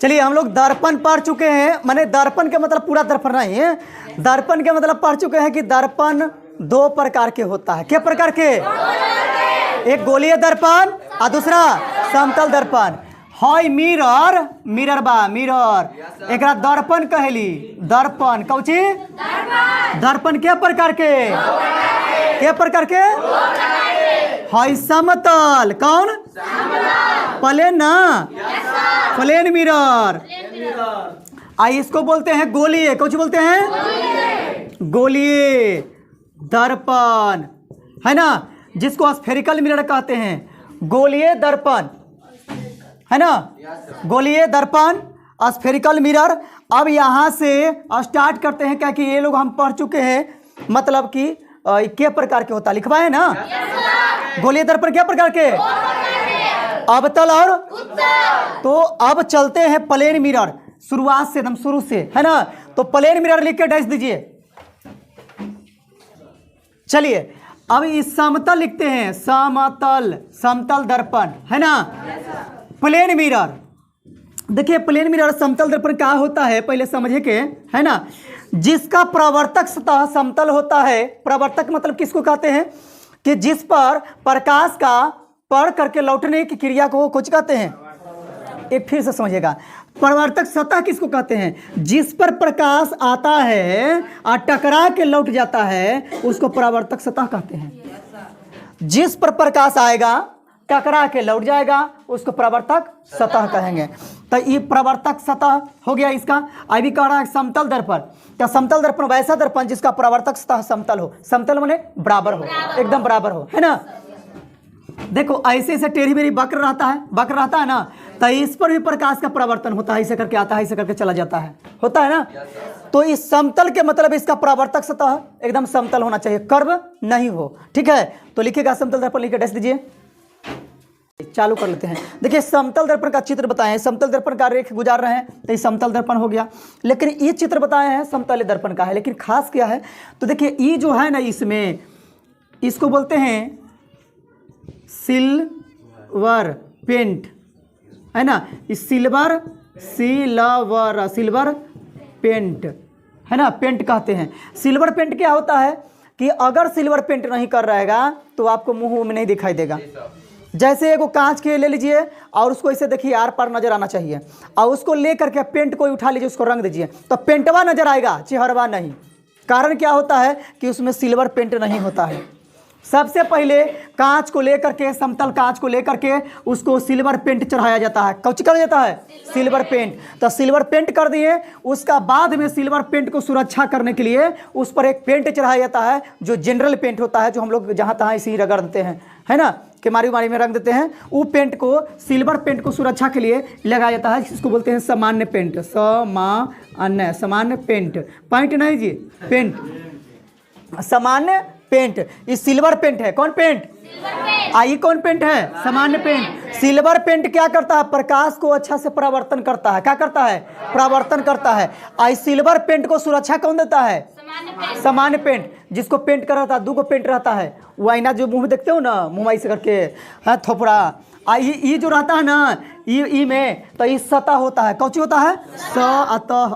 चलिए हम लोग दर्पण पढ़ चुके हैं, माने दर्पण के मतलब पूरा दर्पण नहीं है, दर्पण के मतलब पढ़ चुके हैं कि दर्पण दो प्रकार के होता है। क्या प्रकार के? एक गोलीय दर्पण और दूसरा समतल दर्पण। हाय मिरर, मिरर बा मिरर, एक दर्पण कहली। दर्पण कौची? दर्पण क्या प्रकार के? क्या प्रकार के? हाय समतल, कौन? प्लेन ना, प्लेन मिरर। आई इसको बोलते हैं गोलीय। कौन बोलते हैं? गोलीय दर्पण, है ना, जिसको स्फेरिकल मिरर कहते हैं। गोलीय दर्पण, है ना, गोलीय दर्पण, स्फेरिकल मिरर। अब यहाँ से स्टार्ट करते हैं, क्या कि ये लोग हम पढ़ चुके हैं, मतलब कि क्या प्रकार के होता है, लिखवाए ना। गोलीय दर्पण क्या प्रकार के? अवतल और उत्तल। तो अब चलते हैं प्लेन मिरर, शुरुआत से, एकदम शुरू से, है ना। तो प्लेन मिरर लिख के डैश दीजिए। चलिए अब इस समतल लिखते हैं, समतल, समतल दर्पण, है ना। प्लेन मिरर, देखिए प्लेन मिरर समतल दर्पण क्या होता है पहले समझे के, है ना। जिसका प्रवर्तक सतह समतल होता है। प्रवर्तक मतलब किसको कहते हैं? कि जिस पर प्रकाश का पड़ करके लौटने की क्रिया को कुछ कहते हैं। एक फिर से समझिएगा, प्रवर्तक सतह किसको कहते हैं? जिस पर प्रकाश आता है और टकरा के लौट जाता है उसको प्रवर्तक सतह कहते हैं। जिस पर प्रकाश आएगा टकरा के लौट जाएगा उसको प्रवर्तक सतह कहेंगे। तो ये प्रवर्तक सतह हो गया इसका। अभी कह रहा है समतल दर्पण। तो समतल दर्पण वैसा दर्पण जिसका प्रवर्तक सतह समतल हो। समतल माने बराबर हो, एकदम बराबर हो, है ना। देखो ऐसे ऐसे टेढ़ी मेढ़ी वक्र रहता है ना, तो इस पर भी प्रकाश का प्रवर्तन होता है, ऐसे करके आता है, ऐसे करके चला जाता है, होता है ना। तो इस समतल के मतलब इसका प्रवर्तक सतह एकदम समतल होना चाहिए, कर्व नहीं हो, ठीक है। तो लिखिएगा समतल दर्पण, लिख के डैश दीजिए। चालू कर लेते हैं। देखिए समतल दर्पण का चित्र बताएं, समतल दर्पण का रेख गुजार रहे हैं तो ये समतल दर्पण हो गया। लेकिन ये चित्र बताए हैं समतल दर्पण का है, लेकिन खास क्या है तो देखिए ये जो है ना, इसमें इसको बोलते हैं सिल्वर पेंट, है ना। इस सिल्वर सिल्वर पेंट, है ना, पेंट कहते हैं। सिल्वर पेंट क्या होता है कि अगर सिल्वर पेंट नहीं कर रहेगा तो आपको मुंह में नहीं दिखाई देगा। जैसे एगो कांच के ले लीजिए और उसको ऐसे देखिए आर पार नजर आना चाहिए, और उसको ले करके पेंट को उठा लीजिए, उसको रंग दीजिए तो पेंटवा नजर आएगा, चेहरवा नहीं। कारण क्या होता है कि उसमें सिल्वर पेंट नहीं होता है। सबसे पहले कांच को लेकर के, समतल कांच को लेकर के उसको सिल्वर पेंट चढ़ाया जाता है। कौन कर जाता है? Silver paint. तो सिल्वर पेंट कर दिए, उसका बाद में सिल्वर पेंट को सुरक्षा करने के लिए उस पर एक पेंट चढ़ाया जाता है जो जनरल पेंट होता है, जो हम लोग जहाँ तहाँ इसी रगड़ देते हैं, है ना, कि मारी मारी में रंग देते हैं। वो पेंट को, सिल्वर पेंट को सुरक्षा के लिए लगाया जाता है, इसको बोलते हैं सामान्य पेंट। सामान्य पेंट, पॉइंट नहीं जी, पेंट, सामान्य पेंट। ये सिल्वर पेंट है। कौन पेंट? आई कौन पेंट है? सामान्य पेंट। सिल्वर पेंट क्या करता है? प्रकाश को अच्छा से परावर्तन करता है। क्या करता है? परावर्तन करता है। आई सिल्वर पेंट को सुरक्षा कौन देता है? सामान्य पेंट। जिसको पेंट कर रहता है, दो को पेंट रहता है, वो आईना जो मुंह में देखते हो ना, मुंह ऐसे करके, हाँ, थोपड़ा, ये जो रहता है ना, ई में, तो ये सतह होता है। कौन सी होता है? सतह।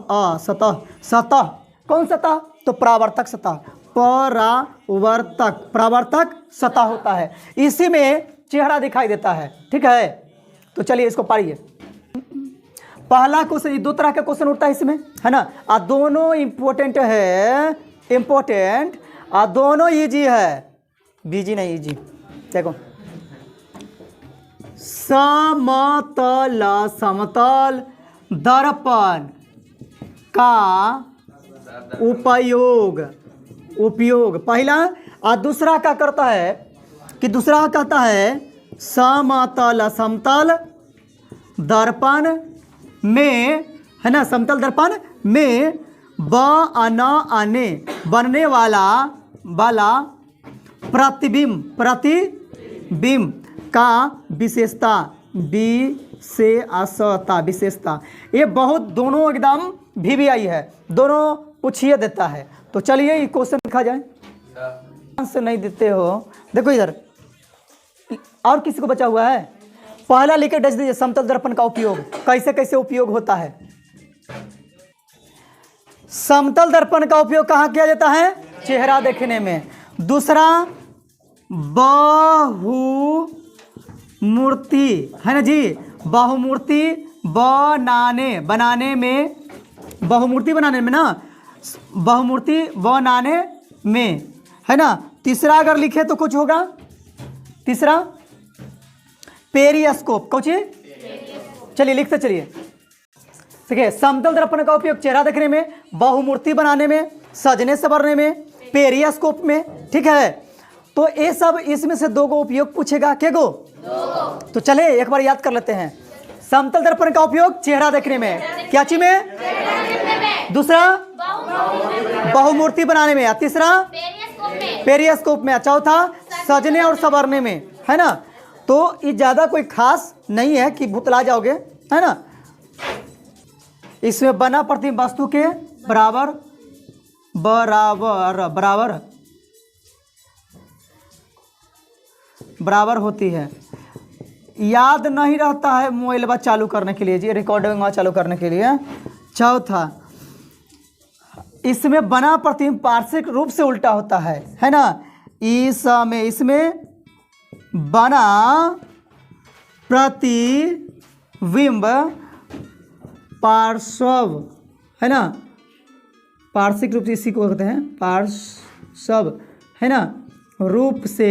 सतह कौन सतह? तो परावर्तक सतह, परावर्तक सतह होता है। इसी में चेहरा दिखाई देता है, ठीक है। तो चलिए इसको पढ़िए। पहला क्वेश्चन, दो तरह का क्वेश्चन उठता है इसमें, है ना, और दोनों इंपॉर्टेंट है, इंपॉर्टेंट, और दोनों इजी है, बीजी नहीं, इजी। देखो, समतल दर्पण का उपयोग पहला, और दूसरा क्या करता है कि दूसरा कहता है समतल दर्पण में, है ना, समतल दर्पण में बनने वाला प्रतिबिंब का विशेषता। ये बहुत दोनों एकदम VVI है, दोनों पूछिए देता है। तो चलिए ये क्वेश्चन लिखा जाए। से नहीं देते हो, देखो इधर और किसी को बचा हुआ है? पहला लिखे डच दीजिए, समतल दर्पण का उपयोग कैसे कैसे उपयोग होता है। समतल दर्पण का उपयोग कहाँ किया जाता है? चेहरा देखने में। दूसरा बहुमूर्ति है ना जी, बहुमूर्ति बनाने में, बहुमूर्ति बनाने में ना, बहुमूर्ति बनाने में है ना। तीसरा अगर लिखे तो कुछ होगा, तीसरा पेरिस्कोप, कुछ चलिए लिखते चलिए। ठीक है, समतल दर्पण का उपयोग चेहरा देखने में, बहुमूर्ति बनाने में, सजने संवरने में, पेरिस्कोप में। ठीक है, तो ये सब इसमें से दो को उपयोग पूछेगा, के गो? तो चले एक बार याद कर लेते हैं। समतल दर्पण का उपयोग चेहरा देखने में, क्या चीज में? दूसरा बहुमूर्ति बनाने में, तीसरा पेरिस्कोप में, चौथा सजने और संवरने में, है ना। तो ये ज्यादा कोई खास नहीं है कि भुतला जाओगे, है ना। इसमें बना प्रतिबिंब वस्तु के बराबर बराबर बराबर बराबर होती है। याद नहीं रहता है मोबाइल चालू करने के लिए जी, रिकॉर्डिंग चालू करने के लिए। चौथा, इसमें बना प्रतिबिंब पार्श्विक रूप से उल्टा होता है ना। इसमें बना प्रतिबिंब पार्श्व है ना, पार्श्विक रूप से, इसी को कहते हैं पार्श्व है ना, रूप से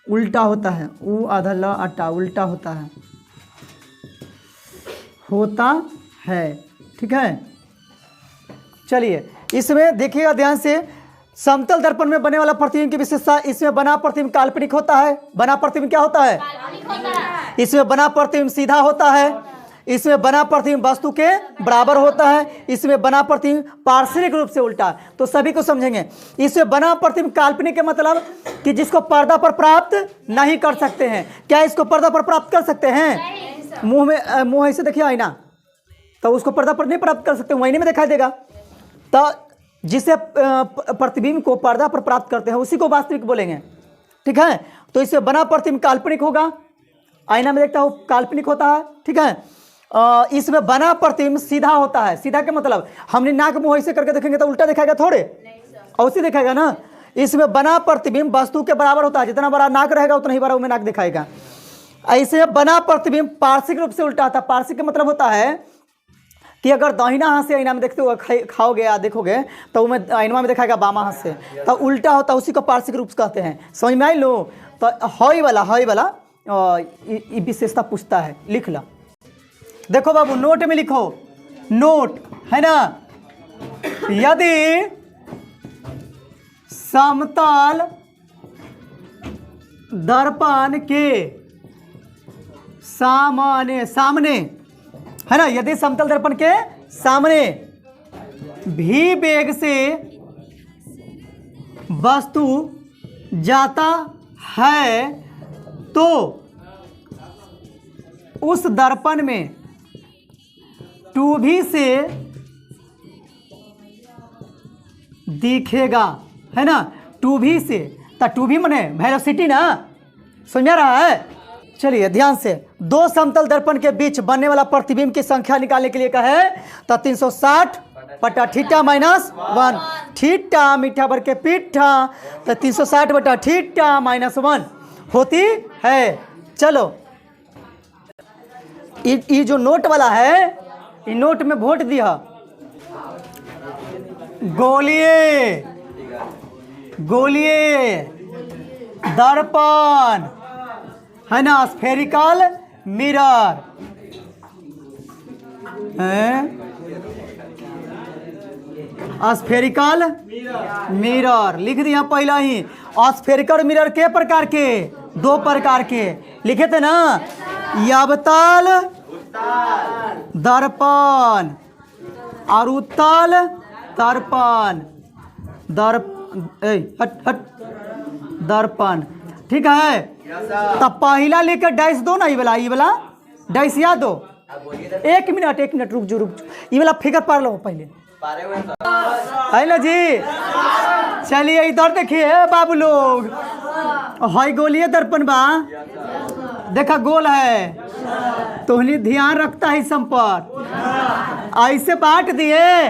उल्टा होता है। ऊ आधा ल अटा, उल्टा होता है, होता है। ठीक है, चलिए इसमें देखिएगा ध्यान से। समतल दर्पण में बने वाला प्रतिबिंब की विशेषता, इसमें बना प्रतिबिंब काल्पनिक होता है। बना प्रतिबिंब क्या होता है? इसमें बना प्रतिबिंब सीधा होता है। इसमें बना प्रतिबिंब वस्तु के बराबर होता है। इसमें बना प्रतिबिंब पार्श्विक रूप से उल्टा। तो सभी को समझेंगे। इसमें बना प्रतिबिंब काल्पनिक के मतलब कि जिसको पर्दा पर प्राप्त नहीं कर सकते हैं। क्या इसको पर्दा पर प्राप्त कर सकते हैं? मुंह ऐसे देखिए आईना, तो उसको पर्दा पर नहीं प्राप्त कर सकते, आईने में दिखाई देगा। तो जिसे प्रतिबिंब को पर्दा पर प्राप्त करते हैं उसी को वास्तविक बोलेंगे। ठीक है, तो इससे बना प्रतिबिंब काल्पनिक होगा, आईना में देखता हो काल्पनिक होता है। ठीक है, इसमें बना प्रतिबिंब सीधा होता है। सीधा के मतलब हमने नाक मुंह ऐसे करके देखेंगे तो उल्टा दिखाएगा थोड़े, ऐसे दिखाएगा ना। इसमें बना प्रतिबिंब वस्तु के बराबर होता है। जितना बड़ा नाक रहेगा उतना ही बड़ा उसमें नाक दिखाएगा। ऐसे बना प्रतिबिंब पार्श्विक रूप से उल्टा होता है। पार्श्विक का मतलब होता है कि अगर दाहिना हाथ से आईना में देखते हो, खाओगे या देखोगे तो उमें आईना में दिखाएगा बामा हाथ से, तो उल्टा होता है, उसी को पार्श्विक रूप से कहते हैं। समझ में आई लो? तो हई वाला विशेषता पूछता है, लिख ला। देखो बाबू नोट में लिखो, नोट है ना। यदि समतल दर्पण के सामने है ना, यदि समतल दर्पण के सामने भी वेग से वस्तु जाता है तो उस दर्पण में टूभी से दिखेगा, है ना। टूभी से, तो टूभी मने वेलोसिटी ना, समझ रहा है? चलिए ध्यान से। दो समतल दर्पण के बीच बनने वाला प्रतिबिंब की संख्या निकालने के लिए कहे तो 360 बटा थीटा माइनस 1, थीटा मीठा भर के पीठा, तो 360 बटा थीटा माइनस 1 होती है। चलो ये जो नोट वाला है, ये नोट में वोट दिया गोलीय दर्पण है ना, स्फेरिकल मिरर है, स्फेरिकल मिरर लिख दिया पहला ही। स्फेरिकल मिरर के प्रकार के? दो प्रकार के लिखे थे ना, अवतल दर्पण और उत्तल दर्पण। दर्पण ठीक है। तब पहला लेकर डैश दो ना, ये वाला डैश याद दो। एक मिनट रुक जो ये वाला फिगर पढ़ लो पहले, है ना जी। चलिए इधर देखिए बाबू लोग, हाई गोलीय दर्पण बा देखा गोल है, तो ध्यान रखता है सम पर। ऐसे बांट दिए,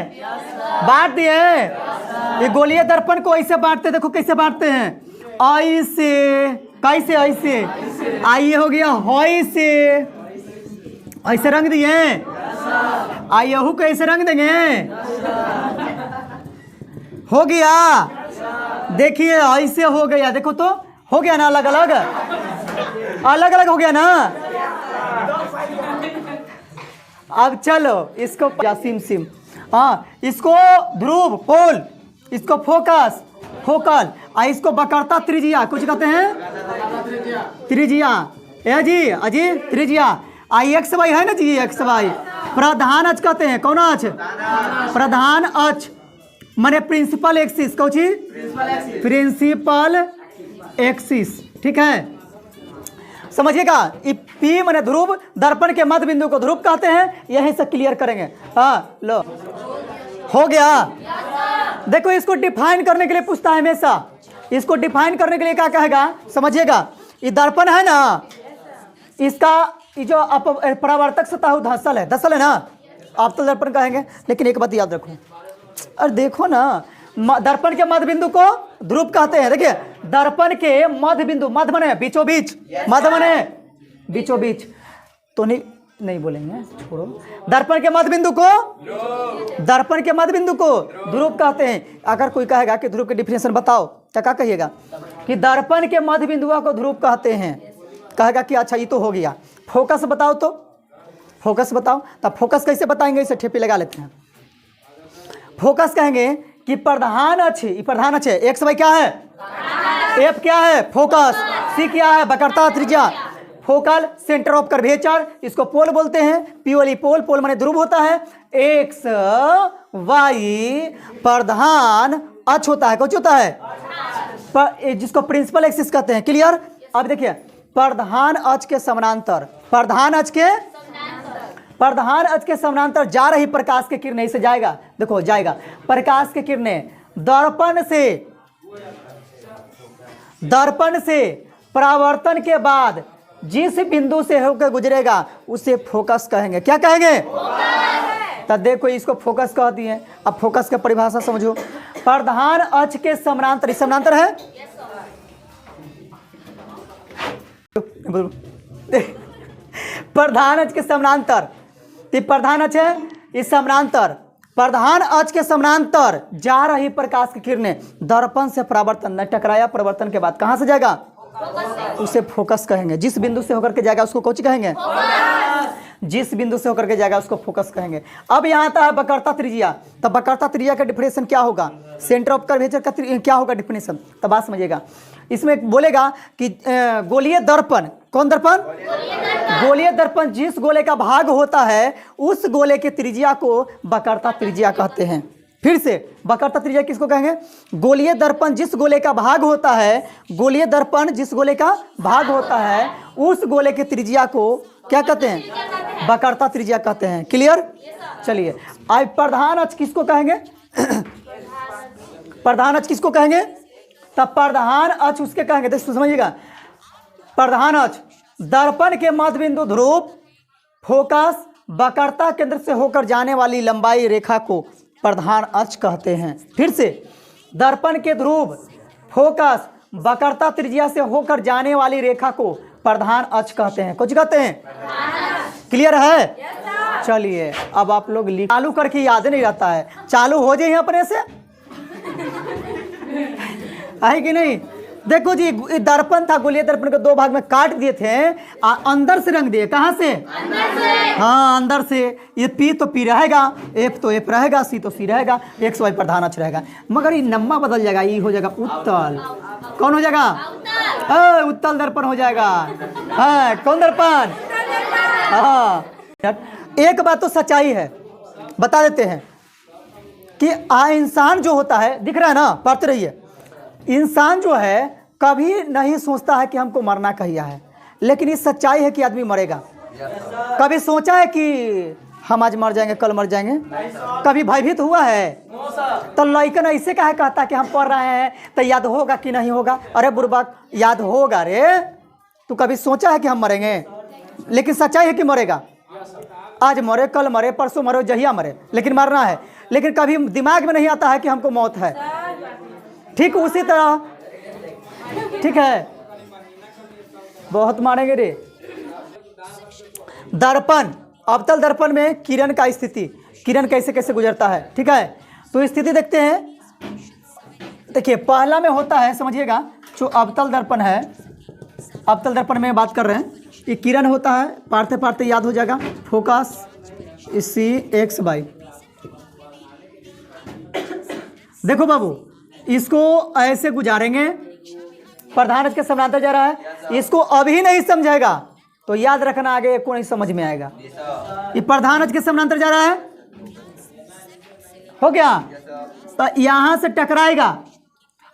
बांट दिए। ये गोलीय दर्पण को ऐसे बांटते, देखो कैसे बांटते हैं, ऐसे, कैसे, ऐसे। आइए हो गया हॉय से, ऐसे रंग दिए। आइए हु को ऐसे रंग देंगे, हो गया। देखिए ऐसे हो गया, देखो तो हो गया ना, अलग अलग, अलग अलग हो गया ना। अब चलो इसको सिम सिम, हाँ इसको ध्रुव पोल, इसको फोकस फोकल, इसको बकरता त्रिज्या कुछ कहते हैं, त्रिज्या। ए जी अजी त्रिज्या। आई एक्स वाई है ना जी, एक्स वाई। प्रधान अक्ष कहते हैं, कौन अक्ष, प्रधान अक्ष माने प्रिंसिपल एक्सिस, कौन ची, प्रिंसिपल एक्सिस, ठीक है समझिएगा। पी माने ध्रुव, दर्पण के मध्य बिंदु को ध्रुव कहते हैं। यहीं से क्लियर करेंगे। हाँ लो हो गया। देखो इसको डिफाइन करने के लिए पूछता है हमेशा, इसको डिफाइन करने के लिए क्या कहेगा समझिएगा। ये दर्पण है ना, इसका ये जो परावर्तक सतह धसल है, धसल है ना, आप तो दर्पण कहेंगे। लेकिन एक बात याद रखो, अरे देखो ना, दर्पण के मध्य बिंदु को ध्रुव कहते हैं। देखिए दर्पण के मध्य बिंदु, मध्य मने बीचों बीच, मध्य मने बीचों बीच, तो नहीं बोलेंगे, छोड़ो। दर्पण के मध्य बिंदु को, दर्पण के मध्य बिंदु को ध्रुव कहते हैं। अगर कोई कहेगा कि ध्रुव के डिफिनेशन बताओ, क्या कहिएगा कि दर्पण के मध्य बिंदुओं को ध्रुव कहते हैं। कहेगा कि अच्छा ये तो हो गया, फोकस बताओ, तो फोकस बताओ। तब फोकस कैसे बताएंगे, इसे ठेपी लगा लेते हैं। फोकस कहेंगे कि प्रधान अक्ष, प्रधान अक्ष है, एक्स वाई क्या है, एफ क्या है फोकस, सी क्या है बकरता त्रिज्या, फोकल सेंटर ऑफ कर्वेचर, इसको पोल बोलते हैं। प्योरली पोल, पोल माने ध्रुव होता है। एक्स वाई प्रधान अक्ष होता है, कुछ होता है जिसको प्रिंसिपल एक्सिस कहते हैं। क्लियर। अब देखिए प्रधान अक्ष के समानांतर, प्रधान अक्ष के, प्रधान अक्ष के समानांतर जा रही प्रकाश की किरणें, इसे जाएगा, देखो जाएगा प्रकाश की किरणें दर्पण से परावर्तन के बाद जिस बिंदु से होकर गुजरेगा उसे फोकस कहेंगे। क्या कहेंगे, तब देखो इसको फोकस कहती है। अब फोकस का परिभाषा समझो। प्रधान अक्ष के समानांतर, समानांतर है प्रधान अक्ष के समानांतर, प्रधान अक्ष है इस समानांतर, प्रधान अक्ष के समानांतर जा रही प्रकाश की किरणें दर्पण से परावर्तन, न टकराया परिवर्तन के बाद कहां से जाएगा, उसे फोकस कहेंगे। जिस बिंदु से होकर के जाएगा उसको कौन कहेंगे, जिस बिंदु से होकर के जाएगा उसको फोकस कहेंगे। अब यहाँ आता है बकरता त्रिज्या। तब बकरता त्रिज्या का डिफिनेशन क्या होगा, सेंटर ऑफ कर्वेचर का क्या होगा डिफिनेशन, तब बात समझिएगा। इसमें बोलेगा कि गोलीय दर्पण, कौन दर्पण, गोलीय दर्पण जिस गोले का भाग होता है उस गोले के त्रिज्या को बकरता त्रिज्या कहते हैं। फिर से बकरता त्रिज्या किसको कहेंगे, गोलीय दर्पण जिस गोले का भाग होता है, गोलीय दर्पण जिस गोले का भाग होता है उस गोले के त्रिज्या को क्या कहते हैं, बकरता त्रिज्या कहते हैं। क्लियर। चलिए अब प्रधान अक्ष किसको कहेंगे, प्रधान अक्ष किसको कहेंगे, तब प्रधान अक्ष उसके कहेंगे, तो समझिएगा। प्रधान अक्ष दर्पण के मध्य बिंदु ध्रुव, फोकस, बकरता केंद्र से होकर जाने वाली लंबाई रेखा को प्रधान अक्ष कहते हैं। फिर से दर्पण के ध्रुव, फोकस, बकरता त्रिज्या से होकर जाने वाली रेखा को प्रधान अक्ष कहते हैं। कुछ कहते हैं, क्लियर है। चलिए अब आप लोग चालू करके याद नहीं रहता है, चालू हो जाए अपने से है कि नहीं। देखो जी दर्पण था, गोलीय दर्पण को दो भाग में काट दिए थे, अंदर से रंग दिए, कहां से, अंदर से। हाँ अंदर से। ये पी तो पी रहेगा, एफ तो एफ रहेगा, सी तो सी रहेगा, एक्स वाई प्रधान अक्ष रहेगा। मगर ये नम्मा बदल जाएगा, ये हो जाएगा उत्तल। कौन हो जाएगा, उत्तल दर्पण हो जाएगा। हाँ कौन दर्पण, हाँ। एक बात तो सच्चाई है, बता देते हैं कि इंसान जो होता है, दिख रहा है ना, पढ़ते रहिए, इंसान जो है कभी नहीं सोचता है कि हमको मरना कहिया है, लेकिन ये सच्चाई है कि आदमी मरेगा। कभी सोचा है कि हम आज मर जाएंगे, कल मर जाएंगे, कभी भयभीत हुआ है। तो लड़कन ऐसे काहे कहता कि हम पढ़ रहे हैं तो याद होगा कि नहीं होगा, अरे बुर्बक याद होगा रे, तू कभी सोचा है कि हम मरेंगे? लेकिन सच्चाई है कि मरेगा। आज मरे, कल मरे, परसों मरे, जहिया मरे, लेकिन मरना है। लेकिन कभी दिमाग में नहीं आता है कि हमको मौत है। ठीक उसी तरह, ठीक है, बहुत मारेंगे रे। दर्पण, अवतल दर्पण में किरण का स्थिति, किरण कैसे कैसे गुजरता है, ठीक है। तो स्थिति देखते हैं। देखिए पहला में होता है, समझिएगा, जो अवतल दर्पण है, अवतल दर्पण में बात कर रहे हैं, ये किरण होता है, पढ़ते पढ़ते याद हो जाएगा, फोकस सी एक्स वाई। देखो बाबू, इसको ऐसे गुजारेंगे, प्रधान के समानांतर जा रहा है, इसको अभी नहीं समझेगा तो याद रखना आगे को नहीं समझ में आएगा। ये प्रधान के समानांतर जा रहा है, हो गया, तो यहां से टकराएगा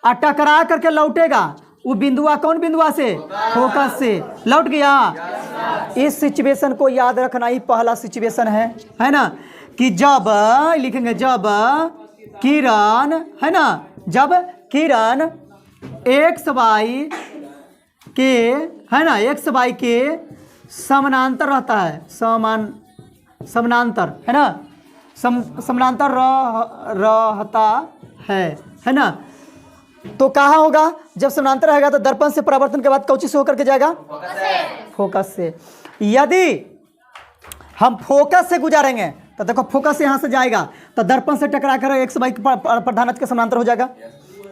और टकरा करके लौटेगा। वो बिंदुआ कौन बिंदुआ से? फोकस से लौट गया। इस सिचुएशन को याद रखना ही पहला सिचुएशन है ना, कि जब लिखेंगे जब किरण, है ना, जब किरण एक्स वाई के, है ना, एक्स वाई के समानांतर रहता है, समानांतर, है ना, समानांतर रहता है ना। तो कहाँ होगा? जब समानांतर रहेगा तो दर्पण से परावर्तन के बाद कौची से होकर के जाएगा? फोकस से। यदि हम फोकस से गुजारेंगे तो देखो फोकस यहाँ से जाएगा तो दर्पण से टकरा कर एक्स वाई प्रधानच के समानांतर हो जाएगा।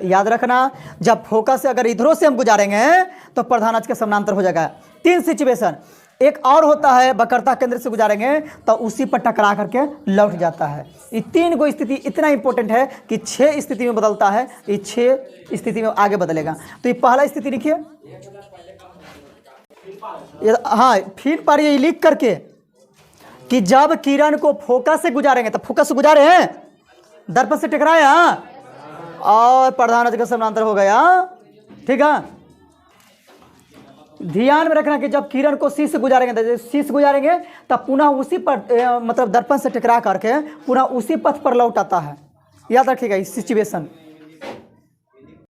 याद रखना, जब फोकस से अगर इधरों से हम गुजारेंगे तो प्रधानच के समानांतर हो जाएगा। 3 सिचुएशन। एक और होता है वक्रता केंद्र से गुजारेंगे तो उसी पर टकरा करके लौट जाता है। ये 3 गो स्थिति इतना इंपॉर्टेंट है कि 6 स्थिति में बदलता है, ये 6 स्थिति में आगे बदलेगा। तो ये पहला स्थिति लिखिए, हाँ, फिर पर ये लिख करके कि जब किरण को फोकस से गुजारेंगे, तो फोकस से गुजारे हैं, दर्पण से टकराया और प्रधानच का समानांतर हो गया, ठीक है। ध्यान में रखना कि जब किरण को सी से गुजारेंगे, सी से गुजारेंगे तब पुनः उसी पर मतलब दर्पण से टकरा करके पुनः उसी पथ पर लौट आता है। याद रखिएगा इस सिचुएशन।